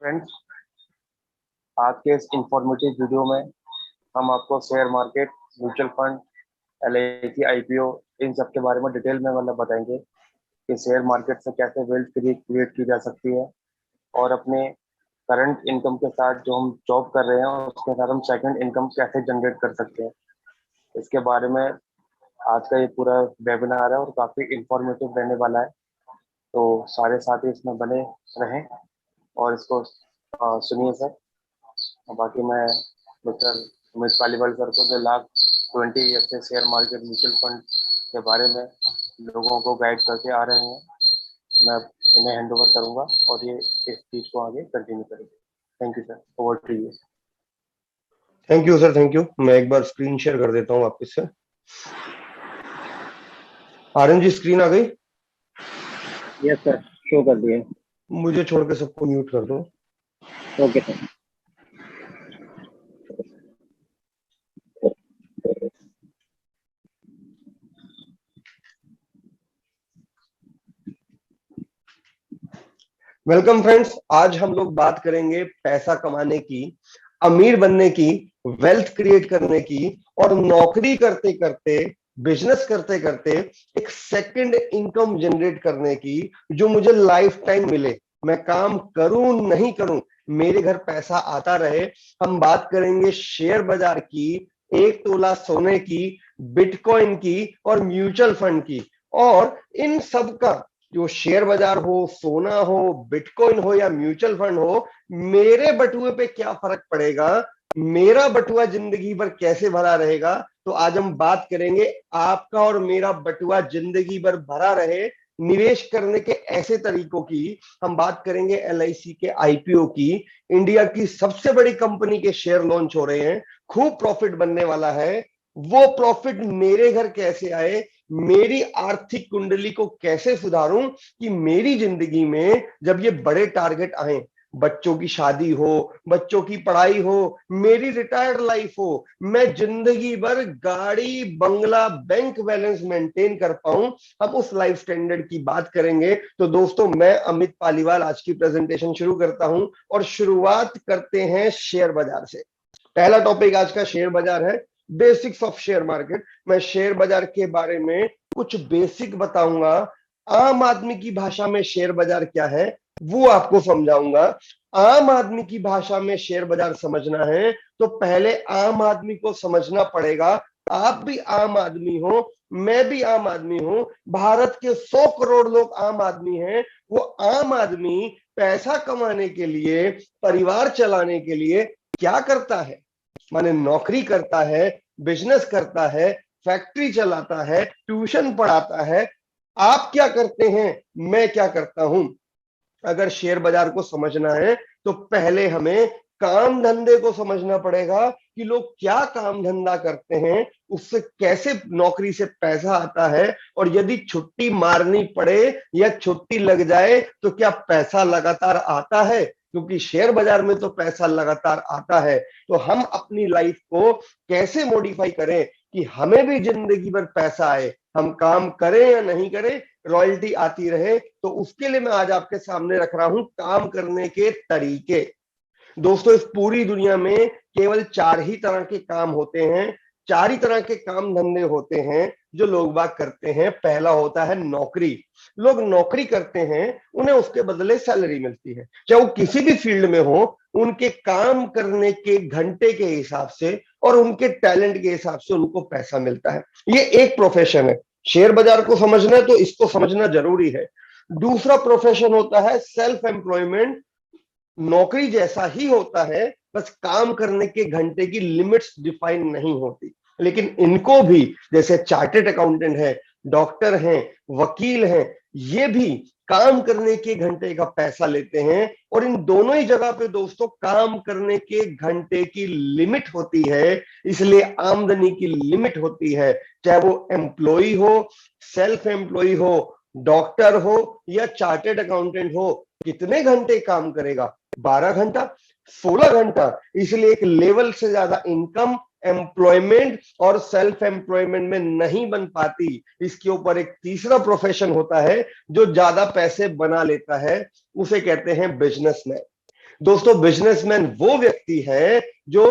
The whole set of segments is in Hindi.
फ्रेंड्स, आज के इस इंफॉर्मेटिव वीडियो में हम आपको share market, mutual fund, LIC, IPO इन सब के बारे में डिटेल में बताएंगे कि शेयर मार्केट से कैसे वेल्थ क्रिएट की जा सकती है और अपने करंट इनकम के साथ जो हम जॉब कर रहे हैं उसके साथ हम सेकंड इनकम कैसे जनरेट कर सकते हैं। इसके बारे में आज का ये पूरा वेबिनार है और काफ़ी इंफॉर्मेटिव रहने वाला है। तो सारे साथी इसमें बने रहें और इसको सुनिए सर। और बाकी मैं मिस्टर अमित पालीवाल सर को जो लास्ट 20 ईयर से शेयर मार्केट म्यूचुअल फंड के बारे में लोगों को गाइड करके आ रहे हैं, मैं इन्हें हैंड ओवर करूंगा और ये इस चीज को आगे कंटिन्यू करेंगे। Thank you sir, over to you. Thank you sir, thank you. मैं एक बार स्क्रीन शेयर कर देता हूँ वापस से। आर्यन जी, स्क्रीन आ गई? यस सर, शो कर दिए। मुझे छोड़ के सबको म्यूट कर दो। Okay sir. वेलकम फ्रेंड्स, आज हम लोग बात करेंगे पैसा कमाने की, अमीर बनने की, वेल्थ क्रिएट करने की और नौकरी करते करते, बिजनेस करते करते एक सेकंड इनकम जनरेट करने की, जो मुझे लाइफ टाइम मिले। मैं काम करूं नहीं करूं, मेरे घर पैसा आता रहे। हम बात करेंगे शेयर बाजार की, 1 तोला सोने की, बिटकॉइन की और म्यूचुअल फंड की। और इन सब का, जो शेयर बाजार हो, सोना हो, बिटकॉइन हो या म्यूचुअल फंड हो, मेरे बटुए पे क्या फर्क पड़ेगा, मेरा बटुआ जिंदगी भर कैसे भरा रहेगा। तो आज हम बात करेंगे आपका और मेरा बटुआ जिंदगी भर भरा रहे, निवेश करने के ऐसे तरीकों की। हम बात करेंगे एलआईसी के आईपीओ की। इंडिया की सबसे बड़ी कंपनी के शेयर लॉन्च हो रहे हैं, खूब प्रॉफिट बनने वाला है। वो प्रॉफिट मेरे घर कैसे आए, मेरी आर्थिक कुंडली को कैसे सुधारूं कि मेरी जिंदगी में जब ये बड़े टारगेट आए, बच्चों की शादी हो, बच्चों की पढ़ाई हो, मेरी रिटायर्ड लाइफ हो, मैं जिंदगी भर गाड़ी, बंगला, बैंक बैलेंस मेंटेन कर पाऊं, हम उस लाइफ स्टैंडर्ड की बात करेंगे। तो दोस्तों, मैं अमित पालीवाल आज की प्रेजेंटेशन शुरू करता हूं और शुरुआत करते हैं शेयर बाजार से। पहला टॉपिक आज का शेयर बाजार है, बेसिक्स ऑफ शेयर मार्केट। मैं शेयर बाजार के बारे में कुछ बेसिक बताऊंगा। आम आदमी की भाषा में शेयर बाजार क्या है वो आपको समझाऊंगा। आम आदमी की भाषा में शेयर बाजार समझना है तो पहले आम आदमी को समझना पड़ेगा। आप भी आम आदमी हो, मैं भी आम आदमी हूं, भारत के 100 करोड़ लोग आम आदमी हैं। वो आम आदमी पैसा कमाने के लिए, परिवार चलाने के लिए क्या करता है? माने नौकरी करता है, बिजनेस करता है, फैक्ट्री चलाता है, ट्यूशन पढ़ाता है। आप क्या करते हैं, मैं क्या करता हूं? अगर शेयर बाजार को समझना है तो पहले हमें काम धंधे को समझना पड़ेगा कि लोग क्या काम धंधा करते हैं, उससे कैसे नौकरी से पैसा आता है, और यदि छुट्टी मारनी पड़े या छुट्टी लग जाए तो क्या पैसा लगातार आता है, क्योंकि शेयर बाजार में तो पैसा लगातार आता है। तो हम अपनी लाइफ को कैसे मॉडिफाई करें कि हमें भी जिंदगी भर पैसा आए, हम काम करें या नहीं करें, रॉयल्टी आती रहे। तो उसके लिए मैं आज आपके सामने रख रहा हूं काम करने के तरीके। दोस्तों, इस पूरी दुनिया में केवल 4 ही तरह के काम होते हैं, 4 ही तरह के काम धंधे होते हैं जो लोग बाग करते हैं। पहला होता है नौकरी। लोग नौकरी करते हैं, उन्हें उसके बदले सैलरी मिलती है, चाहे वो किसी भी फील्ड में हो। उनके काम करने के घंटे के हिसाब से और उनके टैलेंट के हिसाब से उनको पैसा मिलता है। ये एक प्रोफेशन है। शेयर बाजार को समझना है तो इसको समझना जरूरी है। दूसरा प्रोफेशन होता है सेल्फ एम्प्लॉयमेंट। नौकरी जैसा ही होता है, बस काम करने के घंटे की लिमिट्स डिफाइन नहीं होती। लेकिन इनको भी, जैसे चार्टेड अकाउंटेंट है, डॉक्टर हैं, वकील हैं, ये भी काम करने के घंटे का पैसा लेते हैं। और इन दोनों ही जगह पे दोस्तों काम करने के घंटे की लिमिट होती है, इसलिए आमदनी की लिमिट होती है। चाहे वो एम्प्लॉय हो, सेल्फ एम्प्लॉय हो, डॉक्टर हो या चार्टेड अकाउंटेंट हो, कितने घंटे काम करेगा? 12 घंटा, 16 घंटा। इसलिए एक लेवल से ज्यादा इनकम एम्प्लॉयमेंट और सेल्फ एम्प्लॉयमेंट में नहीं बन पाती। इसके ऊपर एक तीसरा प्रोफेशन होता है जो ज्यादा पैसे बना लेता है, उसे कहते हैं बिजनेसमैन। दोस्तों बिजनेसमैन वो व्यक्ति है जो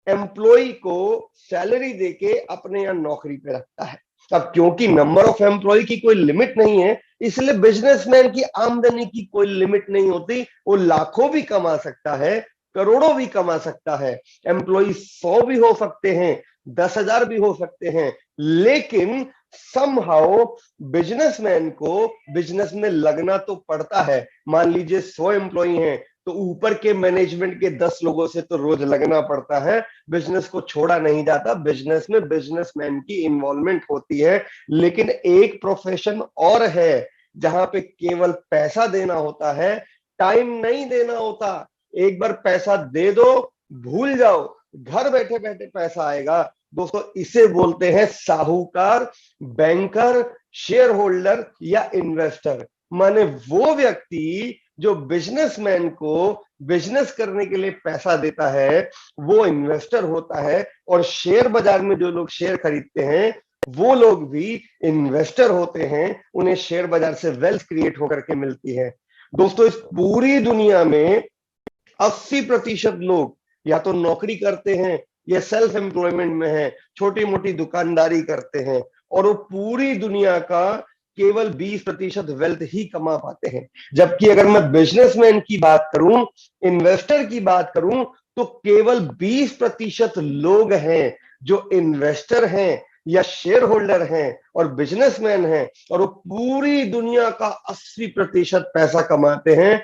एम्प्लॉय को सैलरी देके अपने यहां नौकरी पे रखता है। अब क्योंकि नंबर ऑफ एम्प्लॉय की कोई लिमिट नहीं है, इसलिए बिजनेसमैन की आमदनी की कोई लिमिट नहीं होती। वो लाखों भी कमा सकता है, करोड़ों भी कमा सकता है। एम्प्लॉय 100 भी हो सकते हैं, 10,000 भी हो सकते हैं, लेकिन समहाउ बिजनेसमैन को बिजनेस में लगना तो पड़ता है। मान लीजिए 100 एम्प्लॉय हैं, तो ऊपर के मैनेजमेंट के 10 लोगों से तो रोज लगना पड़ता है। बिजनेस को छोड़ा नहीं जाता, बिजनेस में बिजनेसमैन की इन्वॉल्वमेंट होती है। लेकिन एक प्रोफेशन और है जहां पे केवल पैसा देना होता है, टाइम नहीं देना होता। एक बार पैसा दे दो, भूल जाओ, घर बैठे बैठे पैसा आएगा। दोस्तों इसे बोलते हैं साहूकार, बैंकर, शेयर होल्डर या इन्वेस्टर। माने वो व्यक्ति जो बिजनेसमैन को बिजनेस करने के लिए पैसा देता है, वो इन्वेस्टर होता है। और शेयर बाजार में जो लोग शेयर खरीदते हैं, वो लोग भी इन्वेस्टर होते हैं। उन्हें शेयर बाजार से वेल्थ क्रिएट होकर के मिलती है। दोस्तों इस पूरी दुनिया में 80% लोग या तो नौकरी करते हैं या सेल्फ एम्प्लॉयमेंट में है, छोटी मोटी दुकानदारी करते हैं, और वो पूरी दुनिया का केवल 20% वेल्थ ही कमा पाते हैं। जबकि अगर मैं बिजनेसमैन की बात करूं, इन्वेस्टर की बात करूं, तो केवल 20% लोग हैं जो इन्वेस्टर हैं या शेयर होल्डर हैं और बिजनेसमैन हैं, और वो पूरी दुनिया का 80% पैसा कमाते हैं।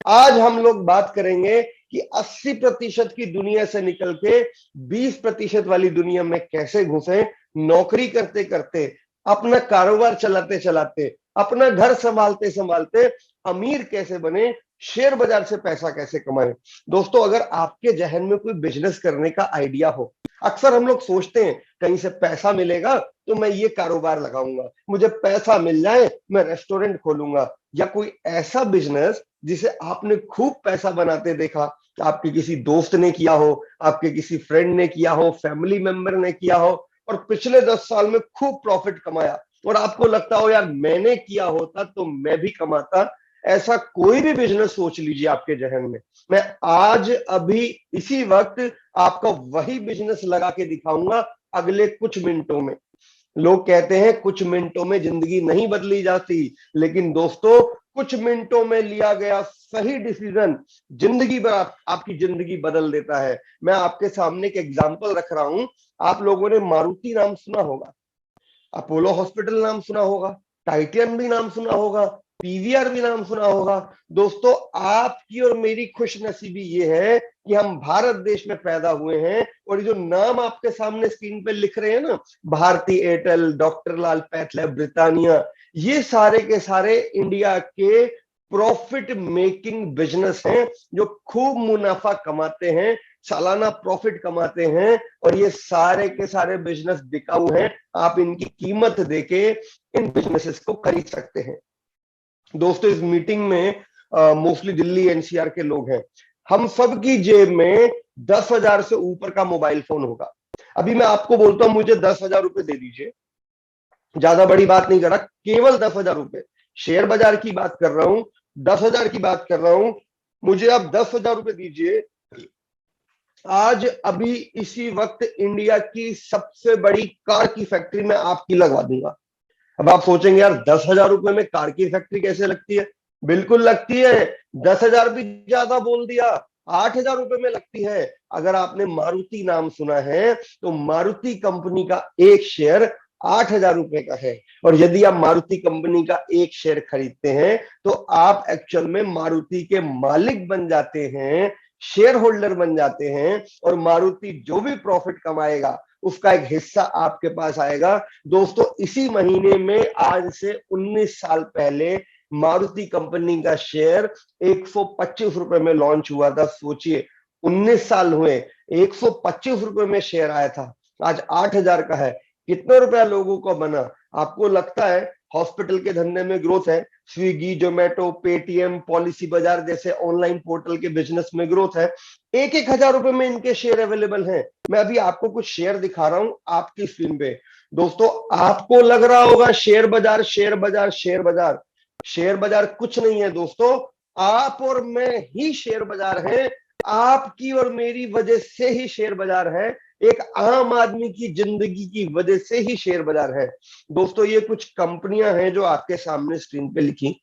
आज हम लोग बात करेंगे कि 80% की दुनिया से निकल के 20% वाली दुनिया में कैसे घुसे, नौकरी करते करते, अपना कारोबार चलाते चलाते, अपना घर संभालते संभालते अमीर कैसे बने, शेयर बाजार से पैसा कैसे कमाए। दोस्तों अगर आपके जहन में कोई बिजनेस करने का आइडिया हो, अक्सर हम लोग सोचते हैं कहीं से पैसा मिलेगा तो मैं ये कारोबार लगाऊंगा, मुझे पैसा मिल जाए मैं रेस्टोरेंट खोलूंगा, या कोई ऐसा बिजनेस जिसे आपने खूब पैसा बनाते देखा, आपके किसी दोस्त ने किया हो, आपके किसी फ्रेंड ने किया हो, फैमिली मेंबर ने किया हो, और पिछले 10 साल में खूब प्रॉफिट कमाया, और आपको लगता हो यार मैंने किया होता तो मैं भी कमाता। ऐसा कोई भी बिजनेस सोच लीजिए आपके जहन में, मैं आज अभी इसी वक्त आपका वही बिजनेस लगा के दिखाऊंगा अगले कुछ मिनटों में। लोग कहते हैं कुछ मिनटों में जिंदगी नहीं बदली जाती, लेकिन दोस्तों कुछ मिनटों में लिया गया सही डिसीजन जिंदगी भर आपकी जिंदगी बदल देता है। मैं आपके सामने एक एग्जांपल रख रहा हूं। आप लोगों ने मारुति नाम सुना होगा, अपोलो हॉस्पिटल नाम सुना होगा, टाइटेन भी नाम सुना होगा, पीवीआर भी नाम सुना होगा। दोस्तों आपकी और मेरी खुशनसीबी ये है कि हम भारत देश में पैदा हुए हैं, और ये जो नाम आपके सामने स्क्रीन पे लिख रहे हैं ना, भारती एयरटेल, डॉक्टर लाल पैथलैब, ब्रिटानिया, ये सारे के सारे इंडिया के प्रॉफिट मेकिंग बिजनेस हैं जो खूब मुनाफा कमाते हैं, सालाना प्रॉफिट कमाते हैं, और ये सारे के सारे बिजनेस बिकाऊ हैं। आप इनकी कीमत देके इन बिजनेसेस को खरीद सकते हैं। दोस्तों इस मीटिंग में मोस्टली दिल्ली एनसीआर के लोग हैं। हम सब की जेब में 10,000 से ऊपर का मोबाइल फोन होगा। अभी मैं आपको बोलता हूं मुझे 10,000 रुपए दे दीजिए, ज्यादा बड़ी बात नहीं कर रहा, केवल 10,000 रुपए, शेयर बाजार की बात कर रहा हूं, 10,000 की बात कर रहा हूं, मुझे आप 10,000 रुपए दीजिए। आज अभी इसी वक्त इंडिया की सबसे बड़ी कार की फैक्ट्री में आपकी लगवा दूंगा। अब आप सोचेंगे यार 10,000 रुपए में कार की फैक्ट्री कैसे लगती है? बिल्कुल लगती है। 10,000 भी ज्यादा बोल दिया, 8,000 रुपए में लगती है। अगर आपने मारुति नाम सुना है तो मारुति कंपनी का एक शेयर 8,000 रुपए का है, और यदि आप मारुति कंपनी का एक शेयर खरीदते हैं तो आप एक्चुअल में मारुति के मालिक बन जाते हैं, शेयर होल्डर बन जाते हैं, और मारुति जो भी प्रॉफिट कमाएगा उसका एक हिस्सा आपके पास आएगा। दोस्तों इसी महीने में आज से 19 साल पहले मारुति कंपनी का शेयर 125 रुपए में लॉन्च हुआ था। सोचिए 19 साल हुए, 125 रुपए में शेयर आया था, आज 8,000 का है। कितना रुपया लोगों को बना? आपको लगता है हॉस्पिटल के धंधे में ग्रोथ है, स्विगी, जोमेटो, पेटीएम, पॉलिसी बाजार जैसे ऑनलाइन पोर्टल के बिजनेस में ग्रोथ है, 1,000 रुपए में इनके शेयर अवेलेबल हैं। मैं अभी आपको कुछ शेयर दिखा रहा हूं आपकी स्क्रीन पे। दोस्तों आपको लग रहा होगा शेयर बाजार शेयर बाजार शेयर बाजार, शेयर बाजार कुछ नहीं है दोस्तों, आप और मैं ही शेयर बाजार है, आपकी और मेरी वजह से ही शेयर बाजार है, एक आम आदमी की जिंदगी की वजह से ही शेयर बाजार है। दोस्तों ये कुछ कंपनियां हैं जो आपके सामने स्क्रीन पे लिखी,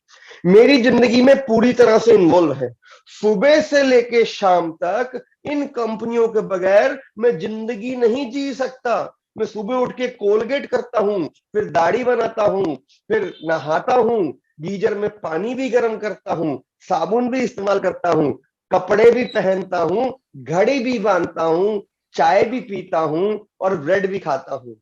मेरी जिंदगी में पूरी तरह से इन्वॉल्व है। सुबह से लेके शाम तक इन कंपनियों के बगैर मैं जिंदगी नहीं जी सकता। मैं सुबह उठ के कोलगेट करता हूं, फिर दाढ़ी बनाता हूं, फिर नहाता हूं, गीजर में पानी भी गर्म करता हूं, साबुन भी इस्तेमाल करता हूं, कपड़े भी पहनता हूं, घड़ी भी बांधता हूं, चाय भी पीता हूं और ब्रेड भी खाता हूं।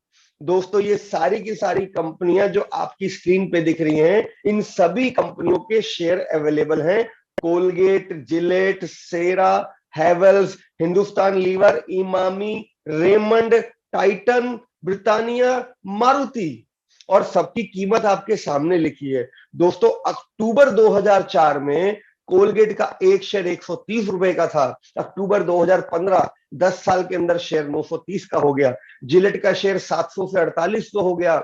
दोस्तों ये सारी की सारी कंपनियां जो आपकी स्क्रीन पे दिख रही हैं, इन सभी कंपनियों के शेयर अवेलेबल हैं। Colgate, Gillette, Cera, Havells, Hindustan Lever, Emami, Raymond, Titan, Britannia, Maruti, और सबकी कीमत आपके सामने लिखी है। दोस्तों अक्टूबर 2004 में कोलगेट का एक शेयर 130 रुपए का था। अक्टूबर 2015 10 साल के अंदर शेयर 930 का हो गया। जिलेट का शेयर 700 से 4800 हो गया।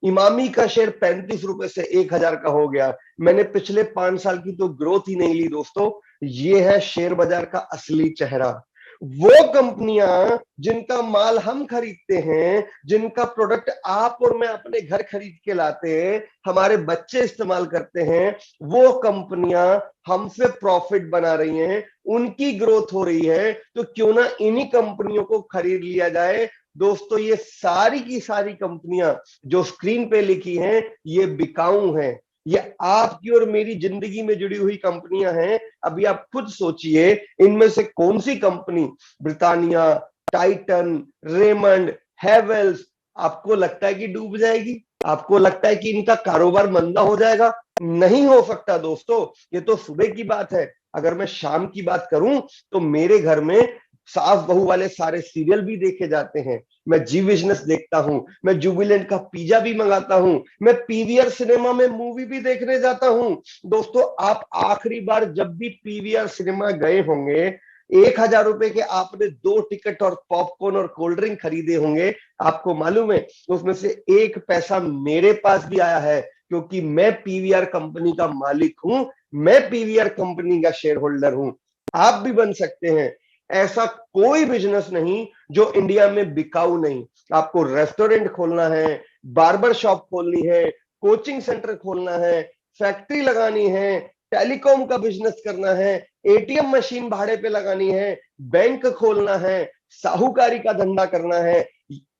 इमामी का शेयर 35 रुपए से 1000 का हो गया। मैंने पिछले 5 साल की तो ग्रोथ ही नहीं ली दोस्तों। ये है शेयर बाजार का असली चेहरा। वो कंपनियां जिनका माल हम खरीदते हैं, जिनका प्रोडक्ट आप और मैं अपने घर खरीद के लाते हैं, हमारे बच्चे इस्तेमाल करते हैं, वो कंपनियां हमसे प्रॉफिट बना रही हैं, उनकी ग्रोथ हो रही है, तो क्यों ना इन्हीं कंपनियों को खरीद लिया जाए। दोस्तों ये सारी की सारी कंपनियां जो स्क्रीन पे लिखी हैं, ये बिकाऊ हैं। ये आपकी और मेरी जिंदगी में जुड़ी हुई कंपनियां हैं। अभी आप खुद सोचिए, इनमें से कौन सी company, Britannia, Titan, Raymond, Havells, आपको लगता है कि डूब जाएगी? आपको लगता है कि इनका कारोबार मंदा हो जाएगा? नहीं हो सकता दोस्तों। ये तो सुबह की बात है। अगर मैं शाम की बात करूं तो मेरे घर में सास बहू वाले सारे सीरियल भी देखे जाते हैं। मैं जी बिजनेस देखता हूं, मैं जुबिलेंट का पिज्जा भी मंगाता हूं, मैं पीवीआर सिनेमा में मूवी भी देखने जाता हूं। दोस्तों आप आखिरी बार जब भी पीवीआर सिनेमा गए होंगे, 1000 रुपए के आपने 2 टिकट और पॉपकॉर्न और कोल्ड ड्रिंक खरीदे होंगे। आपको मालूम है उसमें से 1 पैसा मेरे पास भी आया है, क्योंकि मैं पीवीआर कंपनी का मालिक हूं, मैं पीवीआर कंपनी का शेयर होल्डर हूं। आप भी बन सकते हैं। ऐसा कोई बिजनेस नहीं जो इंडिया में बिकाऊ नहीं। आपको रेस्टोरेंट खोलना है, बार्बर शॉप खोलनी है, कोचिंग सेंटर खोलना है, फैक्ट्री लगानी है, टेलीकॉम का बिजनेस करना है, एटीएम मशीन भाड़े पे लगानी है, बैंक खोलना है, साहूकारी का धंधा करना है,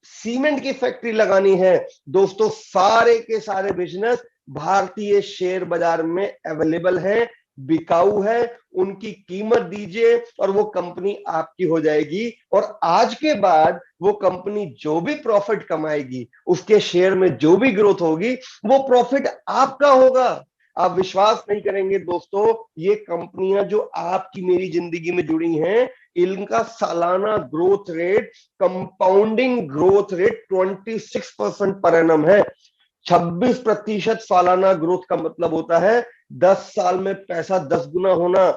सीमेंट की फैक्ट्री लगानी है। दोस्तों सारे के सारे बिजनेस भारतीय शेयर बाजार में अवेलेबल है, बिकाऊ है। उनकी कीमत दीजिए और वो कंपनी आपकी हो जाएगी। और आज के बाद वो कंपनी जो भी प्रॉफिट कमाएगी, उसके शेयर में जो भी ग्रोथ होगी, वो प्रॉफिट आपका होगा। आप विश्वास नहीं करेंगे दोस्तों, ये कंपनियां जो आपकी मेरी जिंदगी में जुड़ी हैं, इनका सालाना growth rate, compounding growth rate 26% per annum है। 26% सालाना ग्रोथ का मतलब होता है 10 साल में पैसा 10 गुना होना।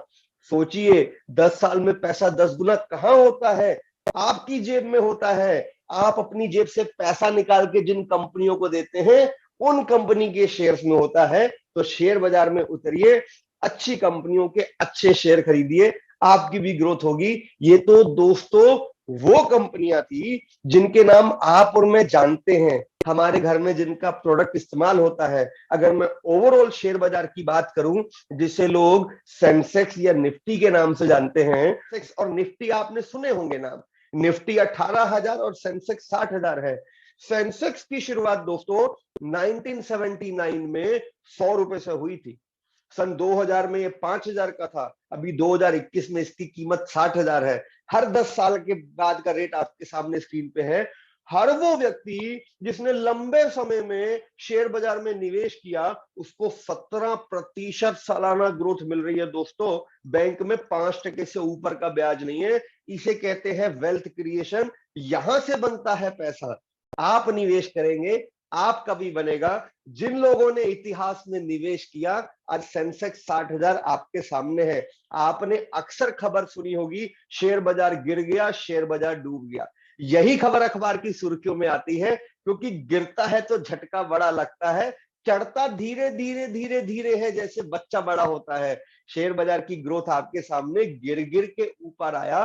सोचिए 10 साल में पैसा 10 गुना कहां होता है? आपकी जेब में होता है। आप अपनी जेब से पैसा निकाल के जिन कंपनियों को देते हैं, उन कंपनी के शेयर्स में होता है। तो शेयर बाजार में उतरिए, अच्छी कंपनियों के अच्छे शेयर खरीदिए, आपकी भी ग्रोथ होगी। ये तो दोस्तों वो कंपनियां थी जिनके नाम आप और मैं जानते हैं, हमारे घर में जिनका प्रोडक्ट इस्तेमाल होता है। अगर मैं ओवरऑल शेयर बाजार की बात करूं, जिसे लोग सेंसेक्स या निफ्टी के नाम से जानते हैं, सेंसेक्स और निफ्टी आपने सुने होंगे नाम। निफ्टी 18,000 और सेंसेक्स 60,000 है। सेंसेक्स की शुरुआत दोस्तों 1979 में 100 रुपए से हुई थी। सन 2000 में ये 5000 का था। अभी 2021 में इसकी कीमत 60,000 है। हर 10 साल के बाद का रेट आपके सामने स्क्रीन पे है। हर वो व्यक्ति जिसने लंबे समय में शेयर बाजार में निवेश किया, उसको 17% सालाना ग्रोथ मिल रही है दोस्तों। बैंक में 5% से ऊपर का ब्याज नहीं है। इसे कहते हैं वेल्थ क्रिएशन। यहां से बनता है पैसा। आप निवेश करेंगे, आपका भी बनेगा। जिन लोगों ने इतिहास में निवेश किया, आज सेंसेक्स 60,000 आपके सामने है। आपने अक्सर खबर सुनी होगी, शेयर बाजार गिर गया, शेयर बाजार डूब गया। यही खबर अखबार की सुर्खियों में आती है, क्योंकि गिरता है तो झटका बड़ा लगता है। चढ़ता धीरे धीरे धीरे धीरे है, जैसे बच्चा बड़ा होता है। शेयर बाजार की ग्रोथ आपके सामने गिर गिर के ऊपर आया,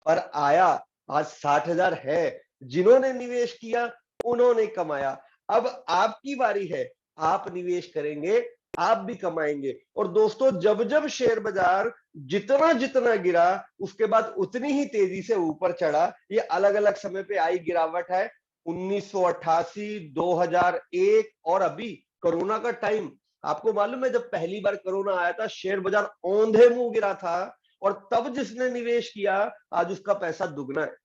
पर आया। आज 60,000 है। जिन्होंने निवेश किया उन्होंने कमाया। अब आपकी बारी है, आप निवेश करेंगे, आप भी कमाएंगे। और दोस्तों, जब जब शेयर बाजार जितना जितना गिरा, उसके बाद उतनी ही तेजी से ऊपर चढ़ा। ये अलग अलग समय पे आई गिरावट है। 1988, 2001 और अभी कोरोना का टाइम। आपको मालूम है, जब पहली बार कोरोना आया था, शेयर बाजार औंधे मुंह गिरा था, और तब जिसने निवेश किया आज उसका पैसा दुगना है।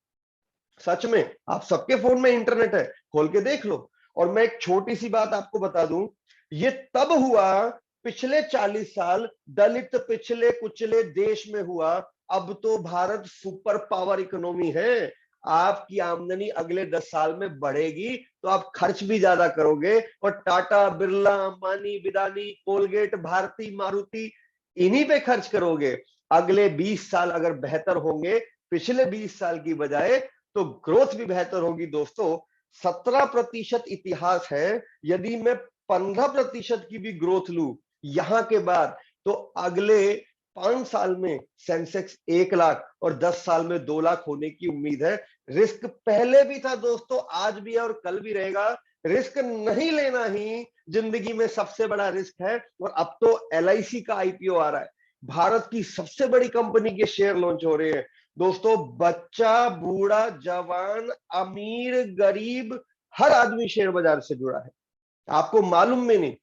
सच में, आप सबके फोन में इंटरनेट है, खोल के देख लो। और मैं एक छोटी सी बात आपको बता दूं, ये तब हुआ, पिछले 40 साल दलित पिछले कुचले देश में हुआ। अब तो भारत सुपर पावर इकोनॉमी है। आपकी आमदनी अगले 10 साल में बढ़ेगी तो आप खर्च भी ज्यादा करोगे, और टाटा, बिरला, अंबानी, बिदानी, कोलगेट, भारती, मारुति, इन्हीं पे खर्च करोगे। अगले 20 साल अगर बेहतर होंगे पिछले 20 साल की बजाय, तो ग्रोथ भी बेहतर होगी। दोस्तों, 17% इतिहास है। यदि मैं 15% की भी ग्रोथ लूं यहां के बाद, तो अगले 5 साल में सेंसेक्स 1 लाख और 10 साल में 2 लाख होने की उम्मीद है। रिस्क पहले भी था दोस्तों, आज भी है और कल भी रहेगा। रिस्क नहीं लेना ही जिंदगी में सबसे बड़ा रिस्क है। और अब तो LIC का IPO आ रहा है, भारत की सबसे बड़ी कंपनी के शेयर लॉन्च हो रहे हैं। दोस्तों, बच्चा, बूढ़ा, जवान, अमीर, गरीब, हर आदमी शेयर बाजार से जुड़ा है। आपको मालूम में नहीं,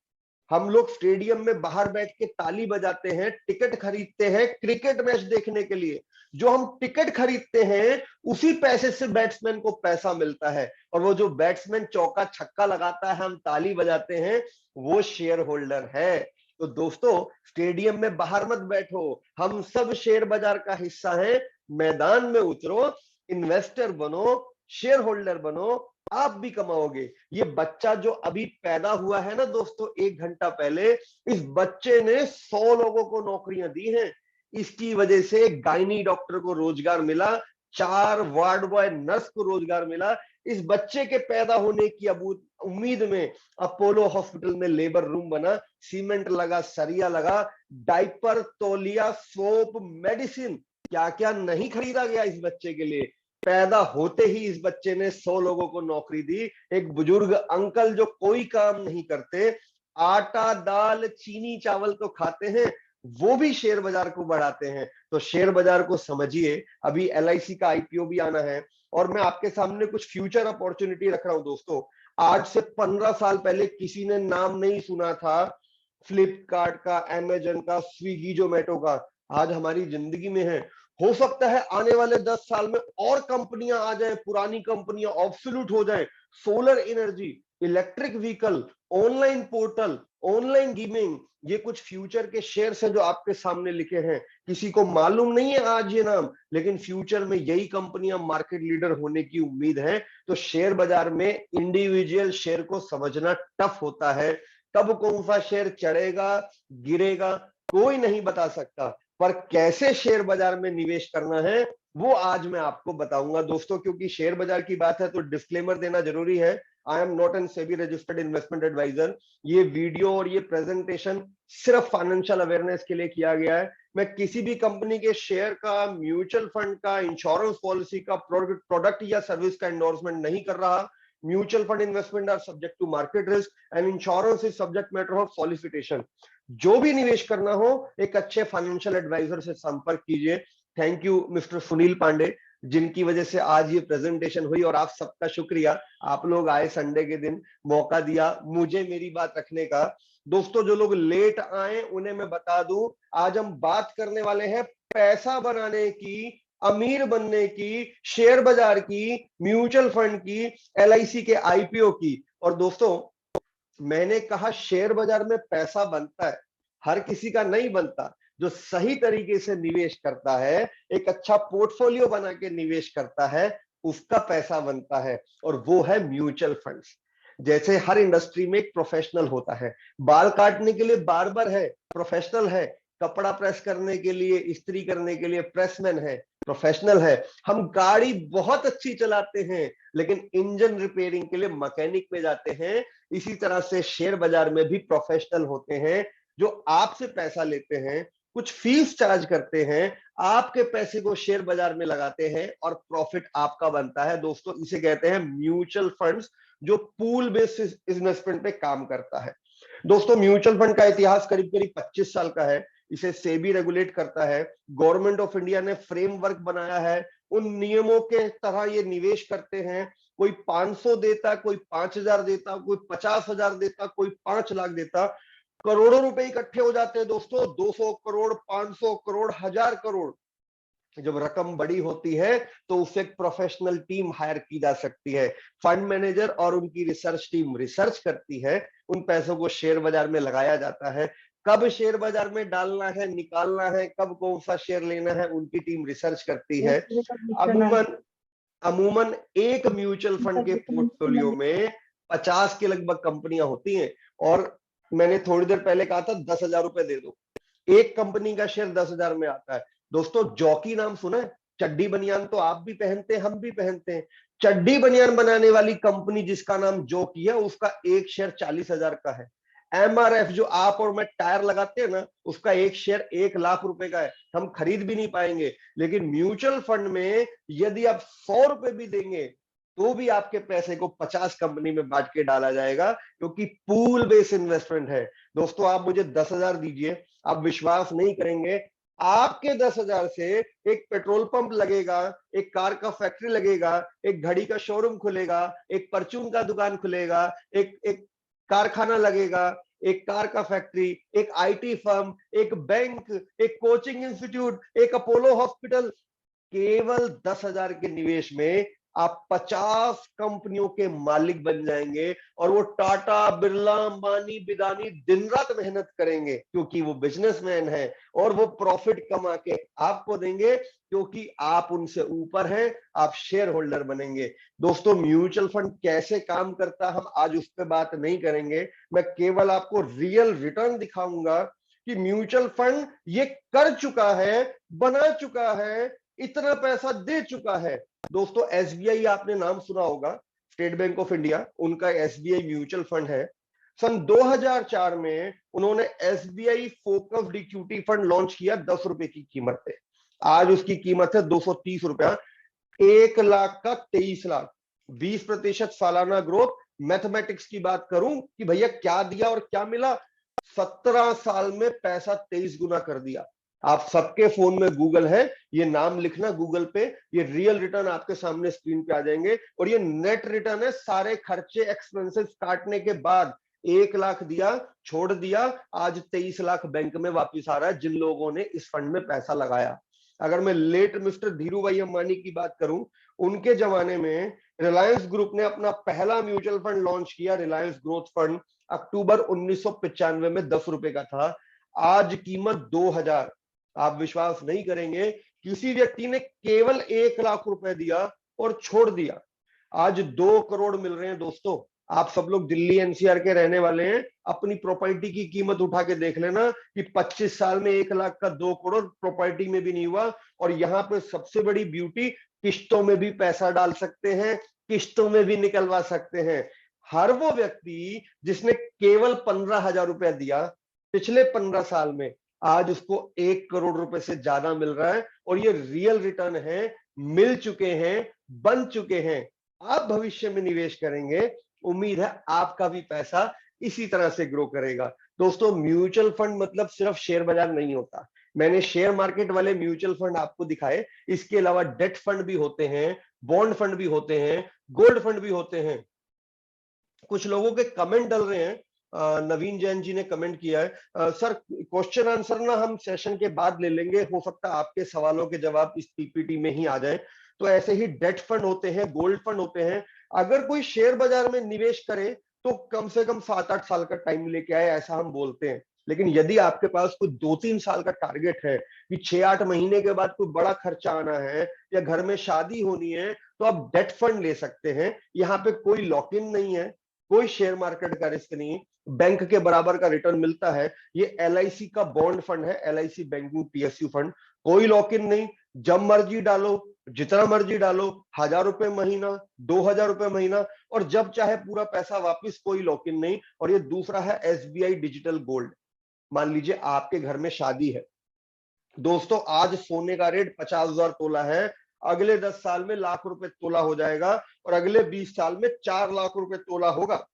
हम लोग स्टेडियम में बाहर बैठ के ताली बजाते हैं, टिकट खरीदते हैं क्रिकेट मैच देखने के लिए। जो हम टिकट खरीदते हैं उसी पैसे से बैट्समैन को पैसा मिलता है, और वो जो बैट्समैन चौका छक्का लगाता है, हम ताली बजाते हैं, वो शेयर होल्डर है। तो दोस्तों, स्टेडियम में बाहर मत बैठो, हम सब शेयर बाजार का हिस्सा हैं। मैदान में उतरो, इन्वेस्टर बनो, शेयर होल्डर बनो, आप भी कमाओगे। ये बच्चा जो अभी पैदा हुआ है ना दोस्तों, 1 घंटा पहले, इस बच्चे ने 100 लोगों को नौकरियां दी हैं। इसकी वजह से गायनी डॉक्टर को रोजगार मिला, 4 वार्ड बॉय नर्स को रोजगार मिला। इस बच्चे के पैदा होने की उम्मीद में अपोलो हॉस्पिटल में लेबर रूम बना, सीमेंट लगा, सरिया लगा, डाइपर, तौलिया, सोप, मेडिसिन, क्या क्या नहीं खरीदा गया इस बच्चे के लिए। पैदा होते ही इस बच्चे ने 100 लोगों को नौकरी दी। एक बुजुर्ग अंकल जो कोई काम नहीं करते, आटा, दाल, चीनी, चावल तो खाते हैं, वो भी शेयर बाजार को बढ़ाते हैं। तो शेयर बाजार को समझिए। अभी LIC का IPO भी आना है, और मैं आपके सामने कुछ फ्यूचर अपॉर्चुनिटी रख रहा हूं दोस्तों। आज से 15 साल पहले किसी ने नाम नहीं सुना था फ्लिपकार्ट का, अमेजन का, स्विगी, जोमेटो का। आज हमारी जिंदगी में है। हो सकता है आने वाले 10 साल में और कंपनियां आ जाएं, पुरानी कंपनियां ऑब्सोल्यूट हो जाएं। Solar energy, electric vehicle, online portal, online gaming, ये कुछ फ्यूचर के शेयर्स हैं जो आपके सामने लिखे हैं। किसी को मालूम नहीं है आज ये नाम, लेकिन फ्यूचर में यही कंपनियां मार्केट लीडर होने की उम्मीद है। तो शेयर बाजार में इंडिविजुअल शेयर को समझना टफ होता है। कब कौन सा शेयर चढ़ेगा, गिरेगा, कोई नहीं बता सकता। पर कैसे शेयर बाजार में निवेश करना है वो आज मैं आपको बताऊंगा दोस्तों। क्योंकि शेयर बाजार की बात है तो डिस्क्लेमर देना जरूरी है। I am not an SEBI registered investment advisor. ये वीडियो और ये प्रेजेंटेशन सिर्फ फाइनेंशियल अवेयरनेस के लिए किया गया है। मैं किसी भी कंपनी के शेयर का, म्यूचुअल फंड का, इंश्योरेंस पॉलिसी का, प्रोडक्ट या सर्विस का एंडोर्समेंट नहीं कर रहा। Mutual fund investment are subject to market risk and insurance is subject matter of solicitation. जो भी निवेश करना हो एक अच्छे फाइनेंशियल एडवाइजर से संपर्क कीजिए। Thank you mister Sunil Pandey, जिनकी वजह से आज ये प्रेजेंटेशन हुई। और आप सबका शुक्रिया, आप लोग आए संडे के दिन, मौका दिया मुझे मेरी बात रखने का। दोस्तों, जो लोग लेट आए उन्हें मैं बता दूं, आज हम बात करने वाले हैं पैसा बनाने की, अमीर बनने की, शेयर बाजार की, म्यूचुअल फंड की, LIC के IPO की। और दोस्तों, मैंने कहा शेयर बाजार में पैसा बनता है, हर किसी का नहीं बनता। जो सही तरीके से निवेश करता है, एक अच्छा पोर्टफोलियो बना के निवेश करता है, उसका पैसा बनता है, और वो है म्यूचुअल फंड्स। जैसे हर इंडस्ट्री में एक प्रोफेशनल होता है, बाल काटने के लिए बार्बर है, प्रोफेशनल है, कपड़ा प्रेस करने के लिए, इस्त्री करने के लिए प्रेसमैन है, प्रोफेशनल है। हम गाड़ी बहुत अच्छी चलाते हैं लेकिन इंजन रिपेयरिंग के लिए मैकेनिक में जाते हैं। इसी तरह से शेयर बाजार में भी प्रोफेशनल होते हैं जो आपसे पैसा लेते हैं, कुछ फीस चार्ज करते हैं, आपके पैसे को शेयर बाजार में लगाते हैं और प्रॉफिट आपका बनता है। दोस्तों इसे कहते हैं म्यूचुअल फंड्स, जो पूल बेस्ड इन्वेस्टमेंट पे काम करता है। दोस्तों म्यूचुअल फंड का इतिहास करीब करीब 25 साल का है। इसे सेबी रेगुलेट करता है। गवर्नमेंट ऑफ इंडिया ने फ्रेमवर्क बनाया है, उन नियमों के तरह ये निवेश करते हैं। कोई 500 देता, कोई 5000 देता, कोई 50,000 देता, कोई 5 लाख देता, करोड़ों रुपए इकट्ठे हो जाते हैं दोस्तों। 200 करोड़, 500 करोड़, 1000 करोड़। जब रकम बड़ी होती है तो उससे एक प्रोफेशनल टीम हायर की जा सकती है। फंड मैनेजर और उनकी रिसर्च टीम रिसर्च करती है, उन पैसों को शेयर बाजार में लगाया जाता है। कब शेयर बाजार में डालना है, निकालना है, कब कौन सा शेयर लेना है, उनकी टीम रिसर्च करती है। अमूमन अमूमन एक म्यूचुअल फंड के पोर्टफोलियो में 50 के लगभग कंपनियां होती हैं। और मैंने थोड़ी देर पहले कहा था 10,000 रुपए दे दो, एक कंपनी का शेयर 10,000 में आता है। दोस्तों जॉकी नाम सुना है? चड्डी बनियान तो आप भी पहनते हैं, हम भी पहनते हैं। चड्डी बनियान बनाने वाली कंपनी जिसका नाम जॉकी है, उसका एक शेयर 40,000 का है। एमआरएफ जो आप और मैं टायर लगाते हैं ना, उसका एक शेयर 1 लाख रुपए का है, हम खरीद भी नहीं पाएंगे। लेकिन म्यूचुअल फंड में यदि आप 100 रुपए भी देंगे तो भी आपके पैसे को 50 कंपनी में बांट के डाला जाएगा, क्योंकि पूल बेस्ड इन्वेस्टमेंट है। दोस्तों आप मुझे 10,000 दीजिए, आप विश्वास नहीं करेंगे, आपके 10,000 से एक पेट्रोल पंप लगेगा, एक कार का फैक्ट्री लगेगा, एक घड़ी का शोरूम खुलेगा, एक परचून का दुकान खुलेगा, एक कारखाना लगेगा, एक कार का फैक्ट्री, एक आईटी फर्म, एक बैंक, एक कोचिंग इंस्टीट्यूट, एक अपोलो हॉस्पिटल। केवल 10,000 के निवेश में आप 50 कंपनियों के मालिक बन जाएंगे। और वो टाटा, बिरला, अंबानी, बिदानी दिन रात मेहनत करेंगे क्योंकि वो बिजनेसमैन है, और वो प्रॉफिट कमा के आपको देंगे क्योंकि आप उनसे ऊपर हैं, आप शेयर होल्डर बनेंगे। दोस्तों म्यूचुअल फंड कैसे काम करता है हम आज उस पर बात नहीं करेंगे, मैं केवल आपको रियल रिटर्न दिखाऊंगा कि म्यूचुअल फंड ये कर चुका है, बना चुका है, इतना पैसा दे चुका है। दोस्तों एसबीआई आपने नाम सुना होगा, स्टेट बैंक ऑफ इंडिया, उनका एसबीआई म्यूचुअल फंड है। सन 2004 में उन्होंने SBI focused equity fund launch किया 10 रुपए की कीमत पे। आज उसकी कीमत है 230 रुपया। 1 लाख का 23 लाख, 20% सालाना ग्रोथ। मैथमेटिक्स की बात करूं कि भैया क्या दिया और क्या मिला, 17 साल में पैसा 23 गुना कर दिया। आप सबके फोन में गूगल है, ये नाम लिखना गूगल पे, ये रियल रिटर्न आपके सामने स्क्रीन पे आ जाएंगे। और ये नेट रिटर्न है, सारे खर्चे एक्सपेंसेस काटने के बाद। 1 लाख दिया, छोड़ दिया, आज 23 लाख बैंक में वापिस आ रहा है जिन लोगों ने इस फंड में पैसा लगाया। अगर मैं लेट मिस्टर धीरू भाई अंबानी की बात करूं, उनके जमाने में रिलायंस ग्रुप ने अपना पहला म्यूचुअल फंड लॉन्च किया, रिलायंस ग्रोथ फंड, अक्टूबर 1995 में 10 रुपए का था। आज कीमत 2,000। आप विश्वास नहीं करेंगे, किसी व्यक्ति ने केवल 1 लाख रुपए दिया और छोड़ दिया, आज 2 करोड़ मिल रहे हैं। दोस्तों आप सब लोग दिल्ली एनसीआर के रहने वाले हैं, अपनी प्रॉपर्टी की कीमत उठा के देख लेना कि 25 साल में 1 लाख का 2 करोड़ प्रॉपर्टी में भी नहीं हुआ। और यहाँ पे सबसे बड़ी ब्यूटी, किश्तों में भी पैसा डाल सकते हैं, किश्तों में भी निकलवा सकते हैं। हर वो व्यक्ति जिसने केवल 15,000 रुपया दिया पिछले 15 साल में, आज उसको 1 करोड़ रुपए से ज्यादा मिल रहा है। और ये रियल रिटर्न है, मिल चुके हैं, बन चुके हैं। आप भविष्य में निवेश करेंगे, उम्मीद है आपका भी पैसा इसी तरह से ग्रो करेगा। दोस्तों म्यूचुअल फंड मतलब सिर्फ शेयर बाजार नहीं होता। मैंने शेयर मार्केट वाले म्यूचुअल फंड आपको दिखाए, इसके अलावा डेट फंड भी होते हैं, बॉन्ड फंड भी होते हैं, गोल्ड फंड भी होते हैं। कुछ लोगों के कमेंट डल रहे हैं। नवीन जैन जी ने कमेंट किया है, सर क्वेश्चन आंसर ना हम सेशन के बाद ले लेंगे, हो सकता है आपके सवालों के जवाब इस पीपीटी में ही आ जाए। तो ऐसे ही डेट फंड होते हैं, गोल्ड फंड होते हैं। अगर कोई शेयर बाजार में निवेश करे तो कम से कम 7-8 साल का टाइम लेके आए, ऐसा हम बोलते हैं। लेकिन यदि आपके पास कोई 2-3 साल का टारगेट है कि 6-8 महीने के बाद कोई बड़ा खर्चा आना है या घर में शादी होनी है, तो आप डेट फंड ले सकते हैं। यहाँ पे कोई लॉक इन नहीं है, कोई शेयर मार्केट का रिस्क नहीं, बैंक के बराबर का रिटर्न मिलता है। ये एलआईसी का बॉन्ड फंड है, एलआईसी बैंकिंग पीएसयू फंड, कोई लॉक इन नहीं, जब मर्जी डालो, जितना मर्जी डालो, 1,000 रुपए महीना, 2,000 रुपए महीना, और जब चाहे पूरा पैसा वापस, कोई लॉक इन नहीं। और ये दूसरा है SBI डिजिटल गोल्ड। मान लीजिए आपके घर में शादी है दोस्तों, आज सोने का रेट 50,000 तोला है, अगले 10 साल में लाख रुपए तोला हो जाएगा, और अगले 20 साल में 4 लाख रुपए तोला होगा।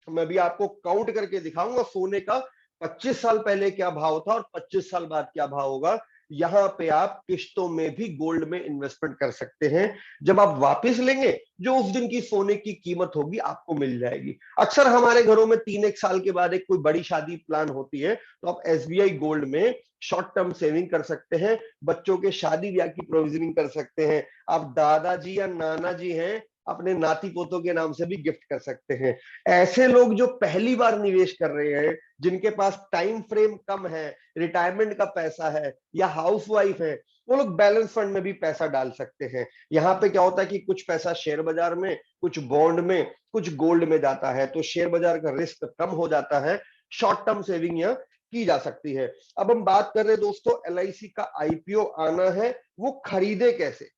मैं भी आपको काउंट करके दिखाऊंगा सोने का 25 साल पहले क्या भाव था और 25 साल बाद क्या भाव होगा। यहां पे आप किश्तों में भी गोल्ड में इन्वेस्टमेंट कर सकते हैं। जब आप वापस लेंगे, जो उस दिन की सोने की कीमत होगी आपको मिल जाएगी। अक्सर हमारे घरों में 3 एक साल के बाद एक कोई बड़ी शादी प्लान होती है, तो आप SBI गोल्ड में शॉर्ट टर्म सेविंग कर सकते हैं, बच्चों के शादी ब्याह की प्रोविजनिंग कर सकते हैं। आप दादाजी या नाना जी हैं, अपने नाती पोतों के नाम से भी गिफ्ट कर सकते हैं। ऐसे लोग जो पहली बार निवेश कर रहे हैं, जिनके पास टाइम फ्रेम कम है, रिटायरमेंट का पैसा है, या हाउसवाइफ है, वो लोग बैलेंस फंड में भी पैसा डाल सकते हैं। यहाँ पे क्या होता है कि कुछ पैसा शेयर बाजार में, कुछ बॉन्ड में, कुछ गोल्ड में जाता है, तो शेयर बाजार का रिस्क कम हो जाता है। शॉर्ट टर्म सेविंग यहाँ की जा सकती है। अब हम बात कर रहे हैं दोस्तों, LIC का IPO आना है, वो खरीदे कैसे।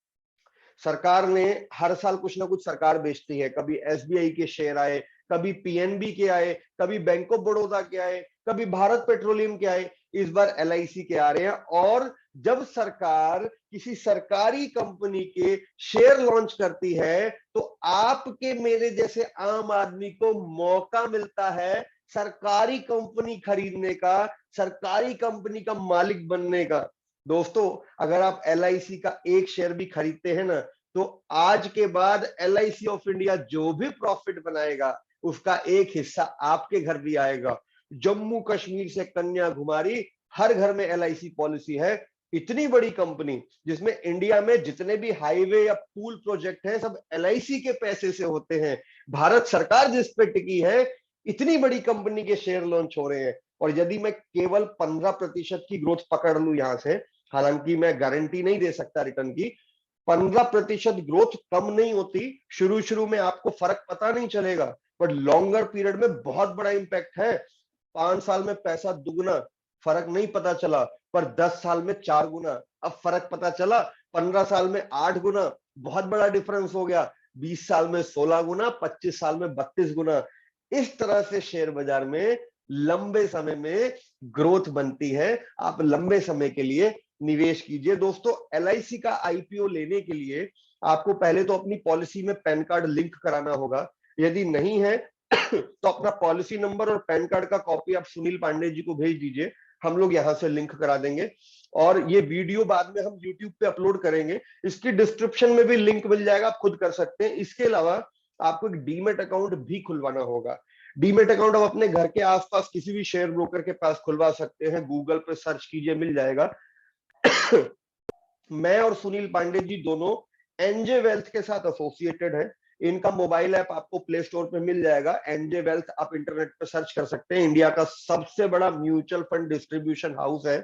सरकार ने हर साल कुछ ना कुछ सरकार बेचती है, कभी SBI के शेयर आए, कभी PNB के आए, कभी बैंक ऑफ बड़ौदा के आए, कभी भारत पेट्रोलियम के आए, इस बार LIC के आ रहे हैं। और जब सरकार किसी सरकारी कंपनी के शेयर लॉन्च करती है, तो आपके मेरे जैसे आम आदमी को मौका मिलता है सरकारी कंपनी खरीदने का, सरकारी कंपनी का मालिक बनने का। दोस्तों, अगर आप LIC का एक शेयर भी खरीदते हैं ना, तो आज के बाद LIC ऑफ इंडिया जो भी प्रॉफिट बनाएगा, उसका एक हिस्सा आपके घर भी आएगा। जम्मू कश्मीर से कन्याकुमारी, हर घर में LIC पॉलिसी है। इतनी बड़ी कंपनी, जिसमें इंडिया में जितने भी हाईवे या पुल प्रोजेक्ट हैं, सब LIC के पैसे से होते हैं। भारत सरकार जिस पे टिकी है, इतनी बड़ी कंपनी के शेयर लॉन्च हो रहे हैं। और यदि मैं केवल 15% की ग्रोथ पकड़ लूं यहां से, हालांकि मैं गारंटी नहीं दे सकता रिटर्न की, 15% ग्रोथ कम नहीं होती। शुरू में आपको फर्क पता नहीं चलेगा, बट लॉन्गर पीरियड में बहुत बड़ा इंपैक्ट है। 5 साल में पैसा दुगना, फर्क नहीं पता चला, पर 10 साल में 4 गुना, अब फर्क पता चला। 15 साल में 8 गुना, बहुत बड़ा डिफरेंस हो गया। 20 साल में 16 गुना, 25 साल में 32 गुना। इस तरह से शेयर बाजार में लंबे समय में ग्रोथ बनती है। आप लंबे समय के लिए निवेश कीजिए। दोस्तों, LIC का IPO लेने के लिए आपको पहले तो अपनी पॉलिसी में पैन कार्ड लिंक कराना होगा। यदि नहीं है तो अपना पॉलिसी नंबर और पैन कार्ड का कॉपी आप सुनील पांडे जी को भेज दीजिए, हम लोग यहां से लिंक करा देंगे। और ये वीडियो बाद में हम YouTube पे अपलोड करेंगे, इसकी डिस्क्रिप्शन में भी लिंक मिल जाएगा, आप खुद कर सकते हैं। इसके अलावा आपको एक डीमेट अकाउंट भी खुलवाना होगा। डीमेट अकाउंट आप अपने घर के आसपास किसी भी शेयर ब्रोकर के पास खुलवा सकते हैं, गूगल पे सर्च कीजिए, मिल जाएगा। मैं और सुनील पांडे जी दोनों एनजे वेल्थ के साथ एसोसिएटेड है। इनका मोबाइल ऐप आपको प्ले स्टोर पे मिल जाएगा, एनजे वेल्थ, आप इंटरनेट पे सर्च कर सकते हैं। इंडिया का सबसे बड़ा म्यूचुअल फंड डिस्ट्रीब्यूशन हाउस है।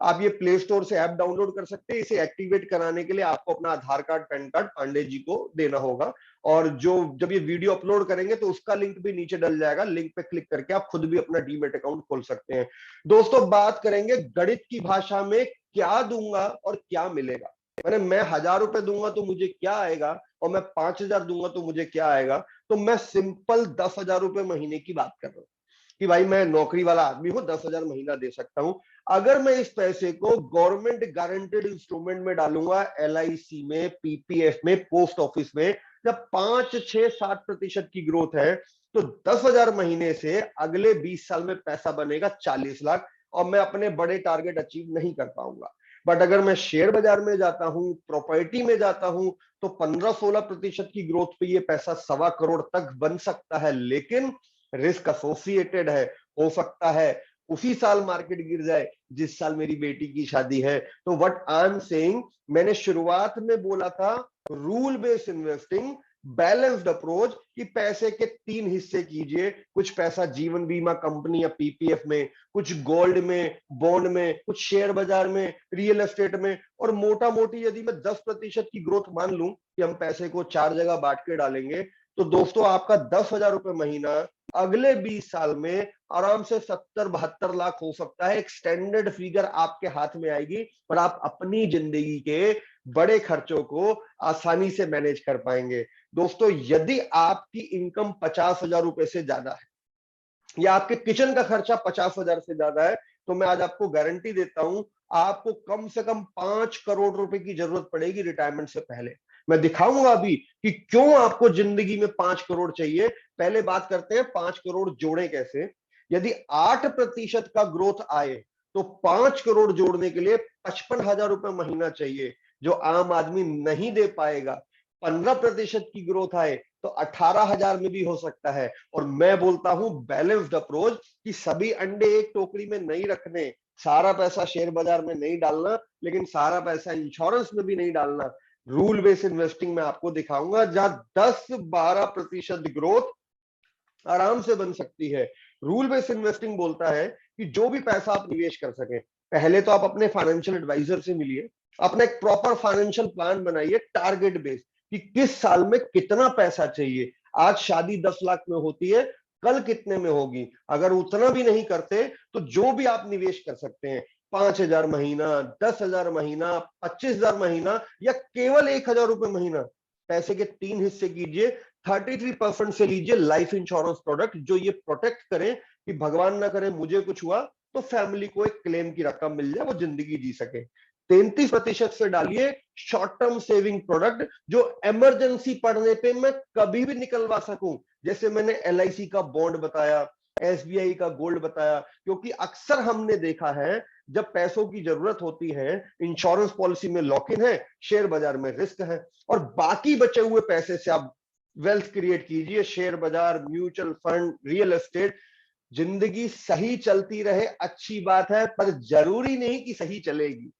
आप ये प्ले स्टोर से ऐप डाउनलोड कर सकते हैं। इसे एक्टिवेट कराने के लिए आपको अपना आधार card, pan card Pandey ji को देना होगा। और जब ये वीडियो अपलोड करेंगे तो उसका लिंक भी नीचे डल जाएगा, लिंक पे क्लिक करके आप खुद भी अपना डीमेट अकाउंट खोल सकते हैं। दोस्तों, बात करेंगे गणित की भाषा में, क्या दूंगा और क्या मिलेगा। मैंने मैं 1,000 रुपए दूंगा तो मुझे क्या आएगा, और मैं 5,000 दूंगा तो मुझे क्या आएगा। तो मैं सिंपल 10,000 रुपए महीने की बात कर रहा हूँ कि भाई मैं नौकरी वाला आदमी हूं, 10,000 महीना दे सकता हूं। अगर मैं इस पैसे को गवर्नमेंट गारंटेड इंस्ट्रूमेंट में डालूंगा, LIC में, PPF में, पोस्ट ऑफिस में, जब 5, 6, 7% की ग्रोथ है, तो 10,000 महीने से अगले 20 साल में पैसा बनेगा 40 लाख, और मैं अपने बड़े टारगेट अचीव नहीं कर पाऊंगा। बट अगर मैं शेयर बाजार में जाता हूं, प्रॉपर्टी में जाता हूं, तो 15-16% की ग्रोथ पे ये पैसा 1.25 करोड़ तक बन सकता है। लेकिन रिस्क एसोसिएटेड है, हो सकता है उसी साल मार्केट गिर जाए जिस साल मेरी बेटी की शादी है। तो व्हाट आई एम सेइंग, मैंने शुरुआत में बोला था rule based investing, balanced approach, कि पैसे के 3 हिस्से कीजिए। कुछ पैसा जीवन बीमा कंपनी या PPF में, कुछ गोल्ड में, बॉन्ड में, कुछ शेयर बाजार में, रियल एस्टेट में। और मोटा मोटी यदि मैं 10% की ग्रोथ मान लूं कि हम पैसे को 4 जगह बांट के डालेंगे, तो दोस्तों आपका 10,000 रुपए महीना अगले 20 साल में आराम से 70-72 लाख हो सकता है। एक स्टैंडर्ड फिगर आपके हाथ में आएगी और आप अपनी जिंदगी के बड़े खर्चों को आसानी से मैनेज कर पाएंगे। दोस्तों यदि आपकी इनकम 50,000 रुपए से ज्यादा है या आपके किचन का खर्चा 50,000 से ज्यादा है, तो मैं आज आपको गारंटी देता हूं आपको कम से कम 5 करोड़ रुपए की जरूरत पड़ेगी रिटायरमेंट से पहले। मैं दिखाऊंगा अभी कि क्यों आपको जिंदगी में 5 करोड़ चाहिए। पहले बात करते हैं 5 करोड़ जोड़े कैसे। यदि 8% का ग्रोथ आए तो 5 करोड़ जोड़ने के लिए 55,000 रुपए महीना चाहिए, जो आम आदमी नहीं दे पाएगा। 15% की ग्रोथ आए तो 18,000 में भी हो सकता है। और मैं बोलता हूं बैलेंस्ड अप्रोच कि सभी अंडे एक टोकरी में नहीं रखने, सारा पैसा शेयर बाजार में नहीं डालना, लेकिन सारा पैसा इंश्योरेंस में भी नहीं डालना। रूल बेस्ड इन्वेस्टिंग में आपको दिखाऊंगा जहां 10-12% ग्रोथ आराम से बन सकती है। रूल बेस्ड इन्वेस्टिंग बोलता है कि जो भी पैसा आप निवेश कर सके, पहले तो आप अपने फाइनेंशियल एडवाइजर से मिलिए, अपना एक प्रॉपर फाइनेंशियल प्लान बनाइए टारगेट बेस्ड कि किस साल में कितना पैसा चाहिए। आज शादी 10 लाख में होती है, कल कितने में होगी। अगर उतना भी नहीं करते तो जो भी आप निवेश कर सकते हैं, 5,000 महीना, 10,000 महीना, 25,000 महीना या केवल 1,000 रुपए महीना, पैसे के 3 हिस्से कीजिए। 33% से लीजिए लाइफ इंश्योरेंस प्रोडक्ट, जो ये प्रोटेक्ट करें कि भगवान ना करे मुझे कुछ हुआ तो फैमिली को एक क्लेम की रकम मिल जाए, वो जिंदगी जी सके। 33% से डालिए शॉर्ट टर्म सेविंग प्रोडक्ट, जो इमरजेंसी पड़ने पे मैं कभी भी निकलवा सकूं। जैसे मैंने LIC का बॉन्ड बताया, SBI का गोल्ड बताया, क्योंकि अक्सर हमने देखा है जब पैसों की जरूरत होती है, इंश्योरेंस पॉलिसी में लॉक इन है, शेयर बाजार में रिस्क है, और बाकी बचे हुए पैसे से आप वेल्थ क्रिएट कीजिए। शेयर बाजार, म्यूचुअल फंड, रियल एस्टेट। जिंदगी सही चलती रहे अच्छी बात है, पर जरूरी नहीं कि सही चलेगी।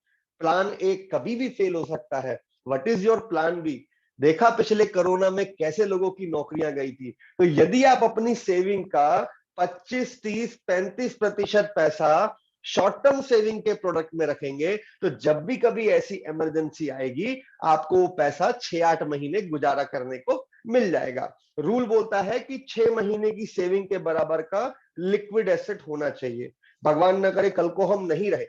प्लान ए कभी भी फेल हो सकता है। What is your plan B? देखा पिछले कोरोना में कैसे लोगों की नौकरियां गई थी। तो यदि आप अपनी सेविंग का 25, 30, 35% पैसा शॉर्ट टर्म सेविंग के प्रोडक्ट में रखेंगे, तो जब भी कभी ऐसी इमरजेंसी आएगी आपको वो पैसा 6-8 महीने गुजारा करने को मिल जाएगा। रूल बोलता है कि 6 महीने की सेविंग के बराबर का लिक्विड एसेट होना चाहिए। भगवान न करे कल को हम नहीं रहे,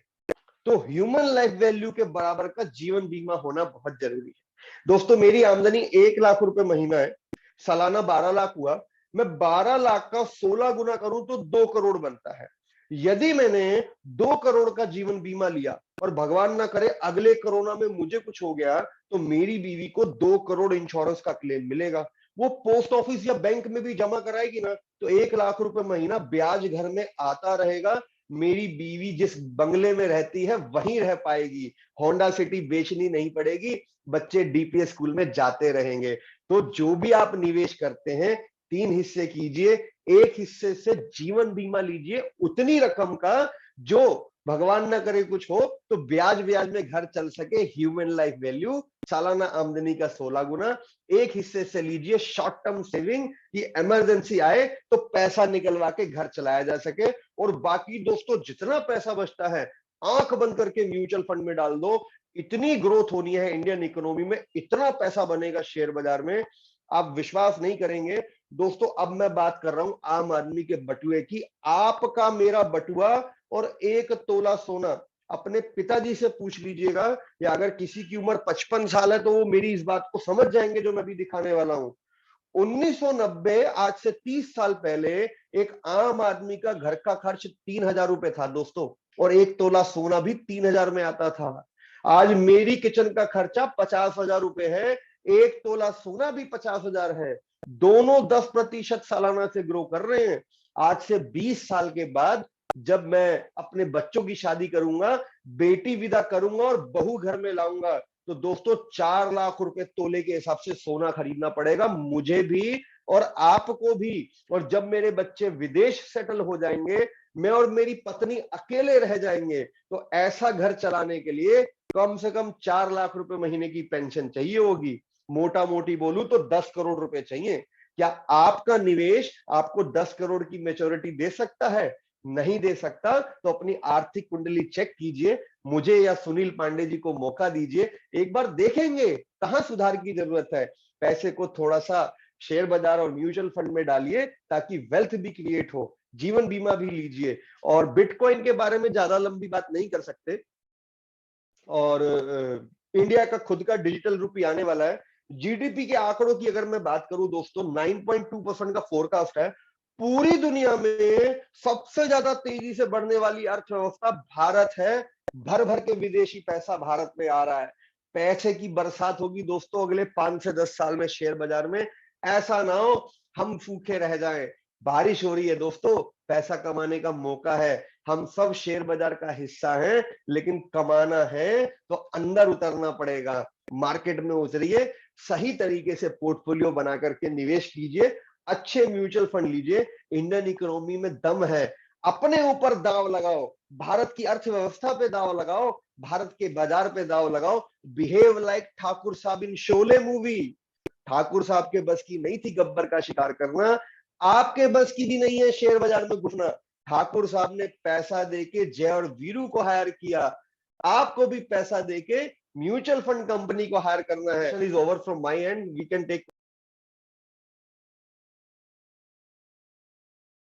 तो ह्यूमन लाइफ वैल्यू के बराबर का जीवन बीमा होना बहुत जरूरी है। दोस्तों मेरी आमदनी 1 लाख रुपए महीना है, सालाना 12 लाख हुआ। मैं 12 लाख का 16 गुना करूं तो 2 करोड़ बनता है। यदि मैंने 2 करोड़ का जीवन बीमा लिया और भगवान ना करे अगले कोरोना में मुझे कुछ हो गया, तो मेरी बीवी को 2 करोड़ इंश्योरेंस का क्लेम मिलेगा। वो पोस्ट ऑफिस या बैंक में भी जमा कराएगी ना, तो 1 लाख रुपए महीना ब्याज घर में आता रहेगा। मेरी बीवी जिस बंगले में रहती है वहीं रह पाएगी, होंडा सिटी बेचनी नहीं पड़ेगी, बच्चे DPS स्कूल में जाते रहेंगे। तो जो भी आप निवेश करते हैं 3 हिस्से कीजिए, एक हिस्से से जीवन बीमा लीजिए उतनी रकम का जो भगवान ना करे कुछ हो तो ब्याज ब्याज में घर चल सके। ह्यूमन लाइफ वैल्यू सालाना आमदनी का 16 गुना। एक हिस्से से लीजिए शॉर्ट टर्म सेविंग, कि इमरजेंसी आए तो पैसा निकलवा के घर चलाया जा सके। और बाकी दोस्तों जितना पैसा बचता है आंख बंद करके म्यूचुअल फंड में डाल दो। इतनी ग्रोथ होनी है इंडियन इकोनॉमी में, इतना पैसा बनेगा शेयर बाजार में, आप विश्वास नहीं करेंगे। दोस्तों अब मैं बात कर रहा हूं आम आदमी के बटुए की। आपका मेरा बटुआ और 1 तोला सोना अपने पिताजी से पूछ लीजिएगा, या अगर किसी की उम्र 55 साल है तो वो मेरी इस बात को समझ जाएंगे जो मैं भी दिखाने वाला हूं। 1990, आज से 30 साल पहले, एक आम आदमी का घर का खर्च 3,000 रुपए था दोस्तों, और 1 तोला सोना भी 3,000 में आता था। आज मेरी किचन का खर्चा 50,000 रुपए है, 1 तोला सोना भी 50,000 है। दोनों 10% सालाना से ग्रो कर रहे हैं। आज से 20 साल के बाद जब मैं अपने बच्चों की शादी करूंगा, बेटी विदा करूंगा और बहू घर में लाऊंगा, तो दोस्तों 4 लाख रुपए तोले के हिसाब से सोना खरीदना पड़ेगा मुझे भी और आपको भी। और जब मेरे बच्चे विदेश सेटल हो जाएंगे, मैं और मेरी पत्नी अकेले रह जाएंगे, तो ऐसा घर चलाने के लिए कम से कम 4 लाख रुपए महीने की पेंशन चाहिए होगी। मोटा मोटी बोलूं तो 10 करोड़ रुपए चाहिए। क्या आपका निवेश आपको 10 करोड़ की मैच्योरिटी दे सकता है? नहीं दे सकता। तो अपनी आर्थिक कुंडली चेक कीजिए, मुझे या सुनील पांडे जी को मौका दीजिए, एक बार देखेंगे कहां सुधार की जरूरत है। पैसे को थोड़ा सा शेयर बाजार और म्यूचुअल फंड में डालिए ताकि वेल्थ भी क्रिएट हो। जीवन बीमा भी लीजिए। और बिटकॉइन के बारे में ज्यादा लंबी बात नहीं कर सकते। और इंडिया का खुद का डिजिटल रूपी आने वाला है। जीडीपी के आंकड़ों की अगर मैं बात करूं दोस्तों, 9.2% का फोरकास्ट है। पूरी दुनिया में सबसे ज्यादा तेजी से बढ़ने वाली अर्थव्यवस्था भारत है। भर भर के विदेशी पैसा भारत में आ रहा है। पैसे की बरसात होगी दोस्तों अगले 5 से 10 साल में शेयर बाजार में। ऐसा ना हो हम सूखे रह जाएं। बारिश हो रही है दोस्तों, पैसा कमाने का मौका है। हम सब शेयर बाजार का हिस्सा हैं, लेकिन कमाना है तो अंदर उतरना पड़ेगा। मार्केट में उतरिए, सही तरीके से पोर्टफोलियो बना करके निवेश कीजिए, अच्छे म्यूचुअल फंड लीजिए। इंडियन इकोनॉमी में दम है, अपने ऊपर दांव लगाओ, भारत की अर्थव्यवस्था पे दांव लगाओ, भारत के बाजार पे दांव लगाओ। बिहेव लाइक ठाकुर साहब इन शोले मूवी। ठाकुर साहब के बस की नहीं थी गब्बर का शिकार करना, आपके बस की भी नहीं है शेयर बाजार में घुसना। ठाकुर साहब ने पैसा देके जय और वीरू को हायर किया, आपको भी पैसा देके म्यूचुअल फंड कंपनी को हायर करना है। Is over from my end, we can take